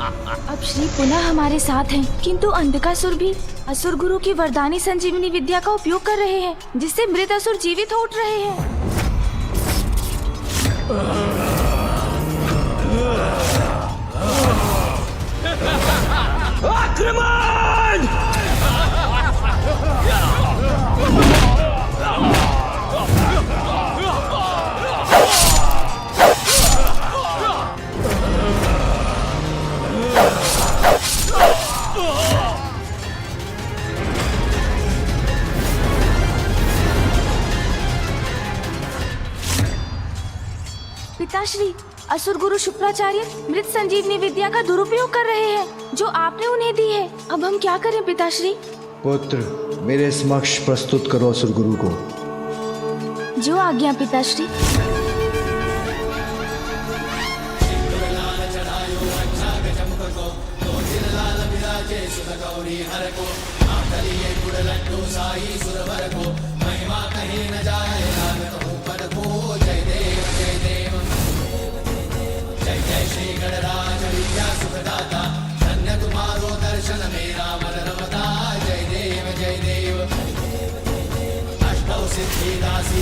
अब श्री पुनः हमारे साथ हैं, किंतु अंधकासुर भी असुर गुरु की वरदानी संजीवनी विद्या का उपयोग कर रहे हैं, जिससे मृत असुर जीवित हो उठ रहे हैं। आक्रमण! पिताश्री, असुर गुरु शुक्राचार्य मृत संजीवनी विद्या का दुरुपयोग कर रहे हैं, जो आपने उन्हें दी है। अब हम क्या करें पिताश्री? पुत्र, मेरे समक्ष प्रस्तुत करो असुर गुरु को। जो आज्ञा पिताश्री।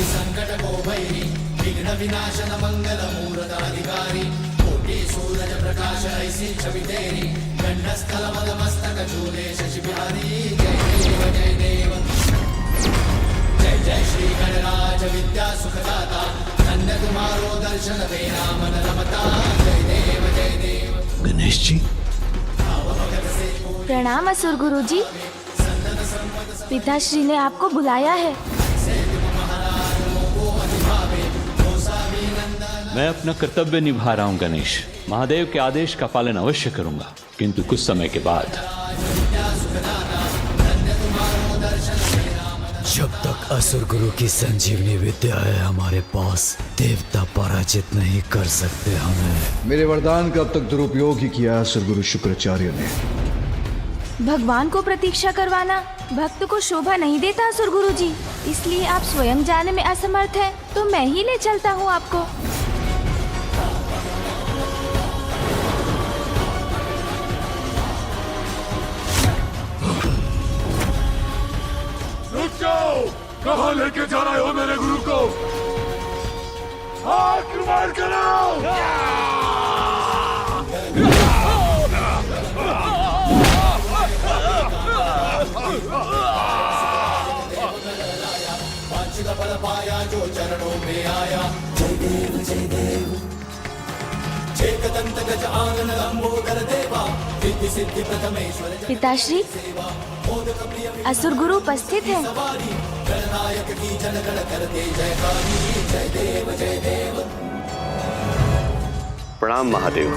संकट को भैरी विघ्न विनाशन मंगल मूर्त अधिकारी कोटि सूरज प्रकाश ऐसी छवि तेरी गंडस्थल मद मस्तक झूले शशि बिहारी। जय देव जय देव जय जय श्री गणराज विद्या सुखदाता धन्य तुम्हारो दर्शन मेरा मन रमता। जय देव जय देव। गणेश जी, प्रणाम असुर गुरु जी। पिताश्री ने आपको बुलाया है। मैं अपना कर्तव्य निभा रहा हूँ गणेश। महादेव के आदेश का पालन अवश्य करूंगा, किंतु कुछ समय के बाद। जब तक असुर गुरु की संजीवनी विद्या है हमारे पास, देवता पराजित नहीं कर सकते हमें। मेरे वरदान का अब तक दुरुपयोग ही किया असुर गुरु शुक्राचार्य ने। भगवान को प्रतीक्षा करवाना भक्त को शोभा नहीं देता असुर गुरु जी, इसलिए आप स्वयं जाने में असमर्थ हैं, तो मैं ही ले चलता हूँ आपको। कहाँ लेके जा रहे हो मेरे गुरु को? आक्रमण करो! बल पाया जो चरणों में आया। जय देव जय देव। चेकदंत गज आनन लंबोदर देवा रिद्धि सिद्धि प्रथमेश्वर। पिताश्री, असुर गुरु उपस्थित हैं। गणनायक की जनगण करते जयकारी। जय देव जय देव। प्रणाम महादेव।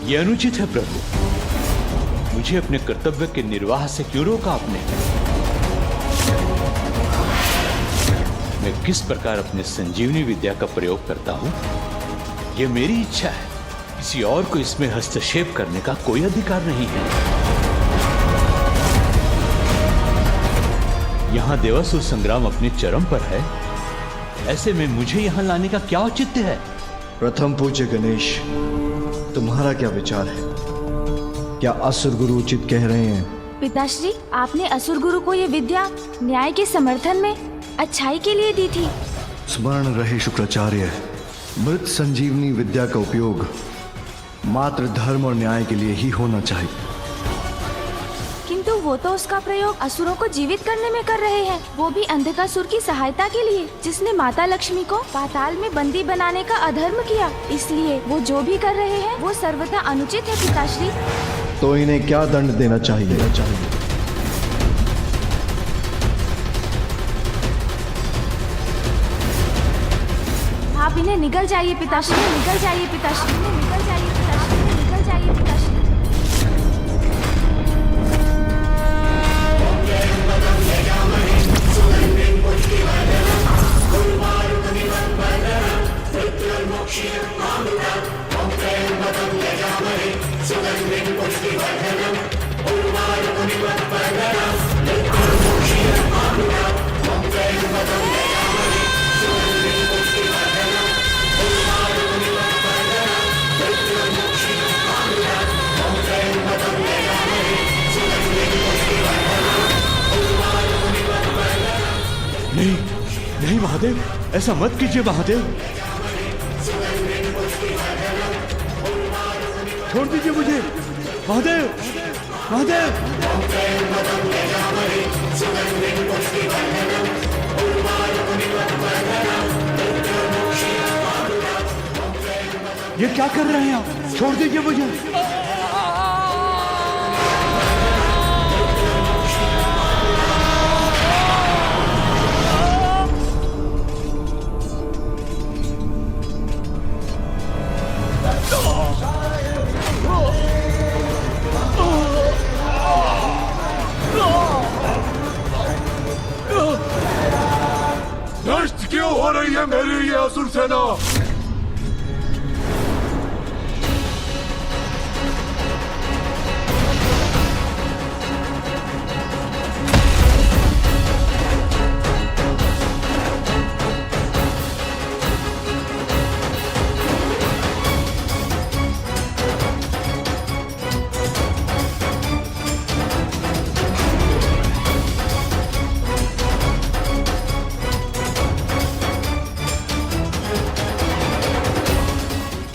ये अनुचित है प्रभु, मुझे अपने कर्तव्य के निर्वाह से क्यों रोका आपने? मैं किस प्रकार अपने संजीवनी विद्या का प्रयोग करता हूं, यह मेरी इच्छा है। किसी और को इसमें हस्तक्षेप करने का कोई अधिकार नहीं है। यहां देवासुर संग्राम अपने चरम पर है, ऐसे में मुझे यहां लाने का क्या औचित्य है? प्रथम पूज्य गणेश, तुम्हारा क्या विचार है? क्या असुर गुरु उचित कह रहे हैं? पिताश्री, आपने असुर गुरु को ये विद्या न्याय के समर्थन में अच्छाई के लिए दी थी। स्मरण रहे शुक्राचार्य, मृत संजीवनी विद्या का उपयोग मात्र धर्म और न्याय के लिए ही होना चाहिए। किंतु वो तो उसका प्रयोग असुरों को जीवित करने में कर रहे हैं, वो भी अंधकासुर की सहायता के लिए, जिसने माता लक्ष्मी को पाताल में बंदी बनाने का अधर्म किया। इसलिए वो जो भी कर रहे हैं वो सर्वथा अनुचित है पिताश्री। तो इन्हें क्या दंड देना चाहिए? आप इन्हें निकल जाइए पिताश्री, निकल जाइए पिताश्री, निकल जाइए पिताश्री, निकल जाइए पिताश्री। महादेव, ऐसा मत कीजिए महादेव। छोड़ दीजिए मुझे महादेव, महादेव। ये क्या कर रहे हैं आप? छोड़ दीजिए मुझे। नष्ट क्यों हो रही है मेरी ये असुर सेना?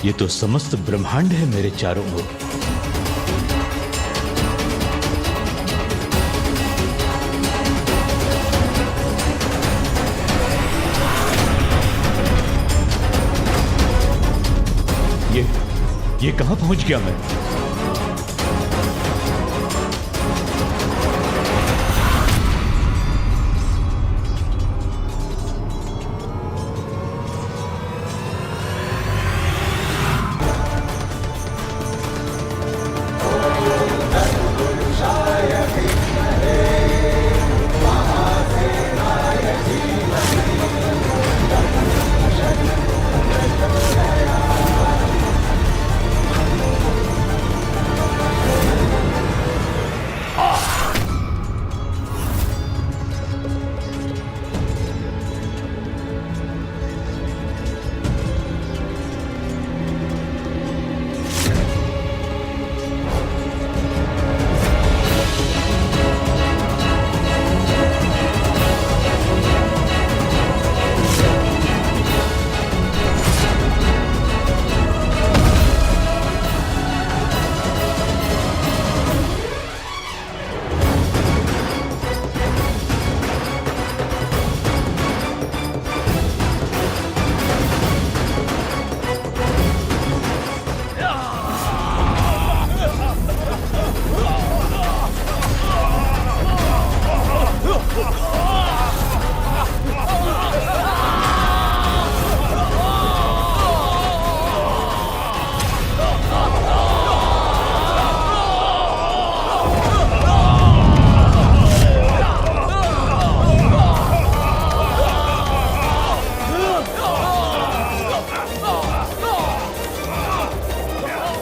ये तो समस्त ब्रह्मांड है मेरे चारों ओर। ये कहां पहुंच गया मैं?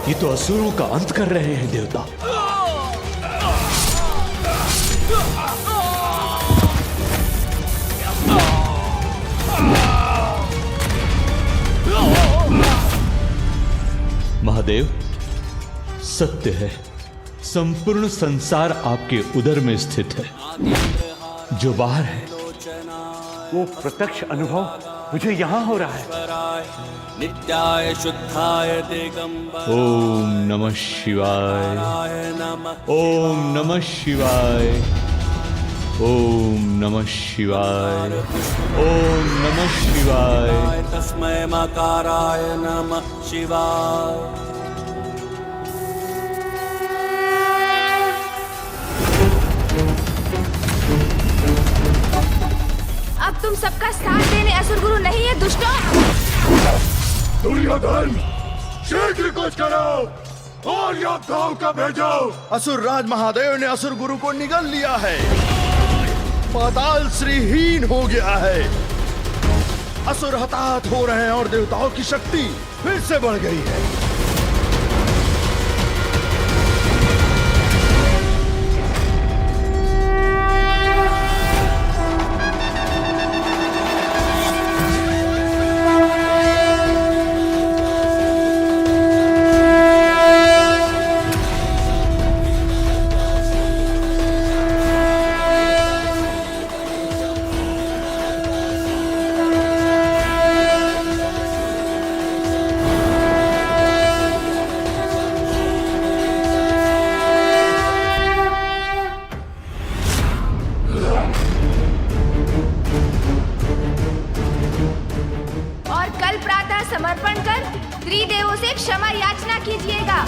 ये तो असुरों का अंत कर रहे हैं देवता। महादेव, सत्य है, संपूर्ण संसार आपके उदर में स्थित है। जो बाहर है वो प्रत्यक्ष अनुभव मुझे यहां हो रहा है। नित्याय शुद्धाय दिगंबर ओम नमः शिवाय, ओम नमः शिवाय, ओम नमः शिवाय, ओम नमः शिवाय। तस्मै मकाराय नमः शिवाय। अब तुम सबका साथ देने असुर गुरु नहीं है दुष्टों। दुर्योधन, शीघ्र कुछ करो और योद्धाओं का भेजो। असुर राज महादेव ने असुर गुरु को निगल लिया है। पाताल श्रीहीन हो गया है। असुर हताहत हो रहे हैं और देवताओं की शक्ति फिर से बढ़ गई है। अर्पण कर त्रिदेवों से क्षमा याचना कीजिएगा।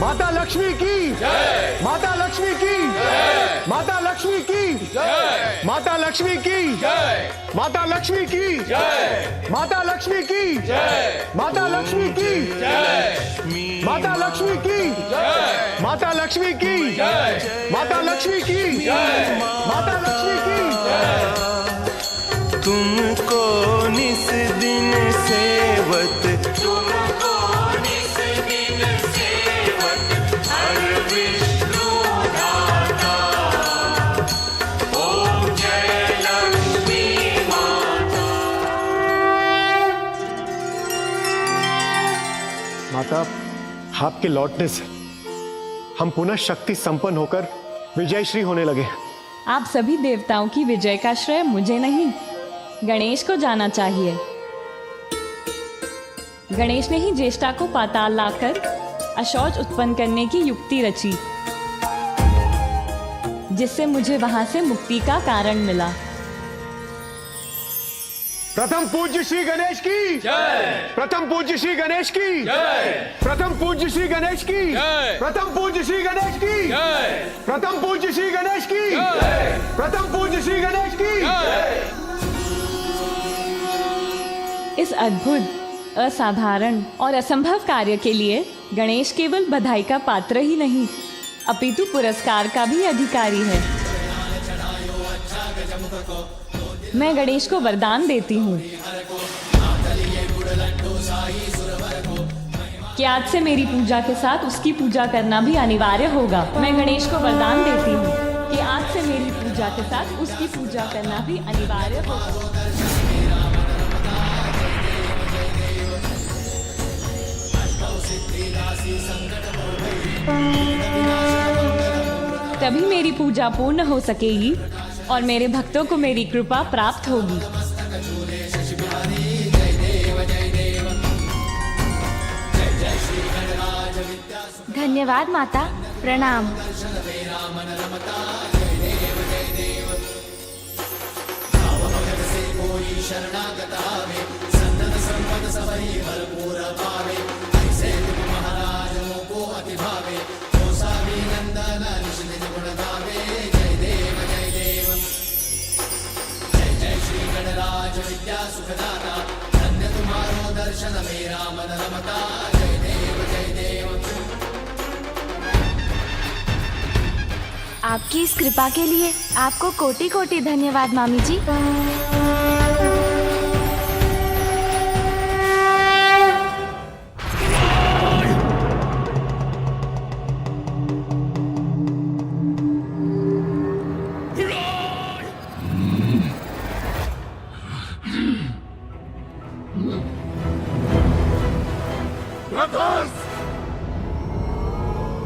माता लक्ष्मी की जय, माता लक्ष्मी की जय, माता लक्ष्मी की जय, माता लक्ष्मी की जय, माता लक्ष्मी की जय, माता लक्ष्मी की जय, माता लक्ष्मी की जय, माता लक्ष्मी की जय, माता लक्ष्मी की जय, माता लक्ष्मी की जय, माता लक्ष्मी की जय। तुमको निस दिन सेवत माता, आपके लौटने से हम पुनः शक्ति संपन्न होकर विजयश्री होने लगे। आप सभी देवताओं की विजय का श्रेय मुझे नहीं, गणेश को जाना चाहिए। गणेश ने ही ज्येष्ठा को पाताल लाकर अशौच उत्पन्न करने की युक्ति रची, जिससे मुझे वहां से मुक्ति का कारण मिला। प्रथम पूज्य श्री गणेश की जय, प्रथम पूज्य श्री गणेश की जय, प्रथम पूज्य श्री गणेश की जय, प्रथम पूज्य श्री गणेश की जय, प्रथम पूज्य श्री गणेश की जय, प्रथम पूज्य श्री गणेश की जय। इस अद्भुत, असाधारण और असंभव कार्य के लिए गणेश केवल बधाई का पात्र ही नहीं, अपितु पुरस्कार का भी अधिकारी है। मैं गणेश को वरदान देती हूँ कि आज से मेरी पूजा के साथ उसकी पूजा करना भी अनिवार्य होगा। मैं गणेश को वरदान देती हूँ कि आज से मेरी पूजा के साथ उसकी पूजा करना भी अनिवार्य होगा। तभी मेरी पूजा पूर्ण हो सकेगी और मेरे भक्तों को मेरी कृपा प्राप्त होगी। धन्यवाद माता, प्रणाम। आपकी इस कृपा के लिए आपको कोटि कोटि धन्यवाद मामी जी।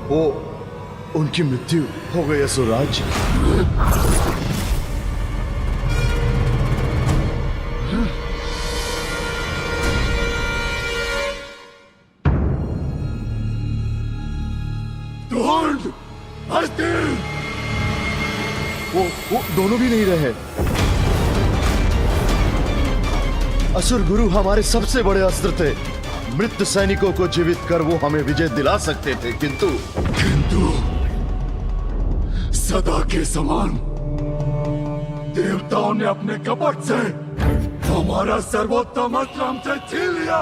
वो उनकी मृत्यु हो गई असुरराज। ढूंढ हस्ती। वो दोनों भी नहीं रहे। असुर गुरु हमारे सबसे बड़े अस्त्र थे। मृत सैनिकों को जीवित कर वो हमें विजय दिला सकते थे, किंतु सदा के समान देवताओं ने अपने कपट से हमारा सर्वोत्तम अस्त्र हमसे छीन लिया।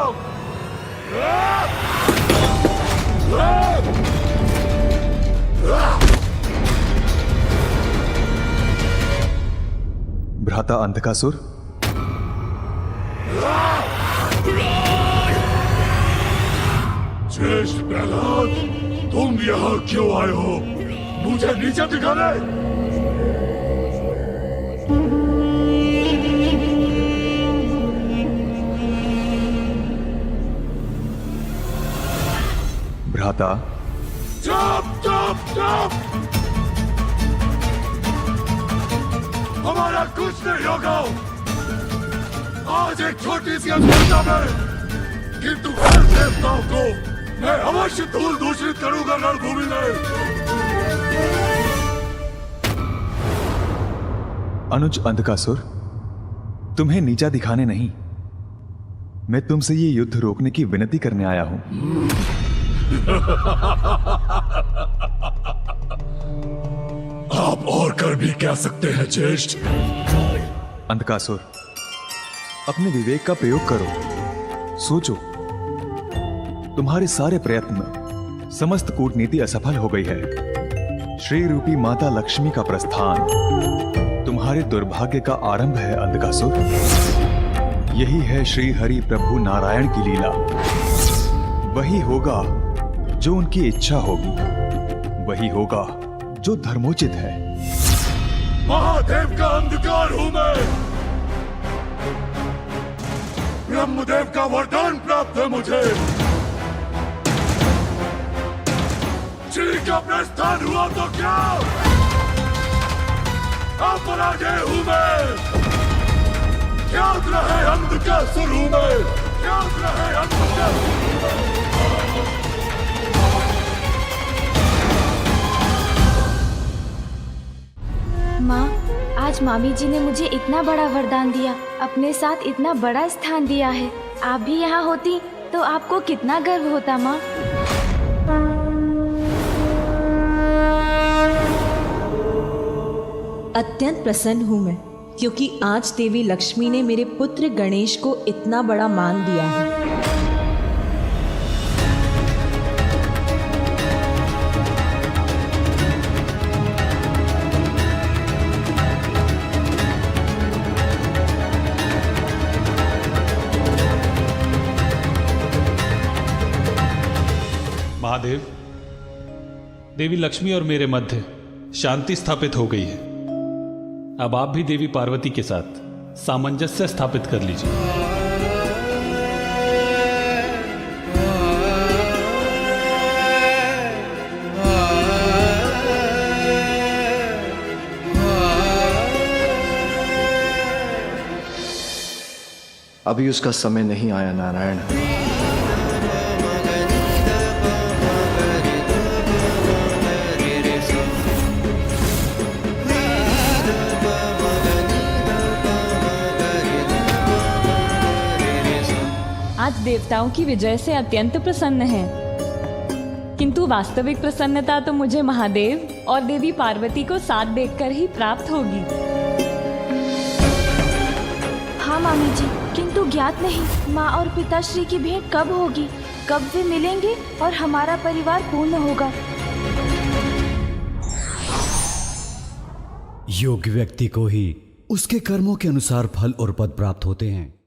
भ्राता अंधकासुर, श्रेष्ठ प्रहलाद, तुम यहाँ क्यों आए हो? मुझे नीचे दिखाने। भ्राता, चुप चुप चुप। हमारा कुछ नहीं होगा। आज एक छोटी सी अस्पर्धा में, किंतु हर देवताओं को मैं अवश्य धूल दूषित करूंगा रणभूमि में। अनुज अंधकासुर, तुम्हें नीचा दिखाने नहीं, मैं तुमसे ये युद्ध रोकने की विनती करने आया हूं। आप और कर भी क्या सकते हैं ज्येष्ठ? अंधकासुर, अपने विवेक का प्रयोग करो, सोचो। तुम्हारे सारे प्रयत्न, समस्त कूटनीति असफल हो गई है। श्री रूपी माता लक्ष्मी का प्रस्थान तुम्हारे दुर्भाग्य का आरंभ है अंधकासुर। यही है श्री हरि प्रभु नारायण की लीला। वही होगा जो उनकी इच्छा होगी, वही होगा जो धर्मोचित है। महादेव का अंधकार हूं मैं। ब्रह्मदेव का वरदान प्राप्त है मुझे। श्री का प्रस्थान हुआ तो क्या, अब पराजय हूं मैं। याद रहे अंधकासुर हूं मैं, याद रहे अंधकासुर। माँ, आज मामी जी ने मुझे इतना बड़ा वरदान दिया, अपने साथ इतना बड़ा स्थान दिया है। आप भी यहाँ होती तो आपको कितना गर्व होता माँ। अत्यंत प्रसन्न हूँ मैं, क्योंकि आज देवी लक्ष्मी ने मेरे पुत्र गणेश को इतना बड़ा मान दिया है। महादेव, देवी लक्ष्मी और मेरे मध्य शांति स्थापित हो गई है। अब आप भी देवी पार्वती के साथ सामंजस्य स्थापित कर लीजिए। अभी उसका समय नहीं आया नारायण। आज देवताओं की विजय से अत्यंत प्रसन्न है, किंतु वास्तविक प्रसन्नता तो मुझे महादेव और देवी पार्वती को साथ देखकर ही प्राप्त होगी। हाँ मामी जी, किंतु ज्ञात नहीं माँ और पिताश्री की भेंट कब होगी, कब वे मिलेंगे और हमारा परिवार पूर्ण होगा। योग्य व्यक्ति को ही उसके कर्मों के अनुसार फल और पद प्राप्त होते हैं।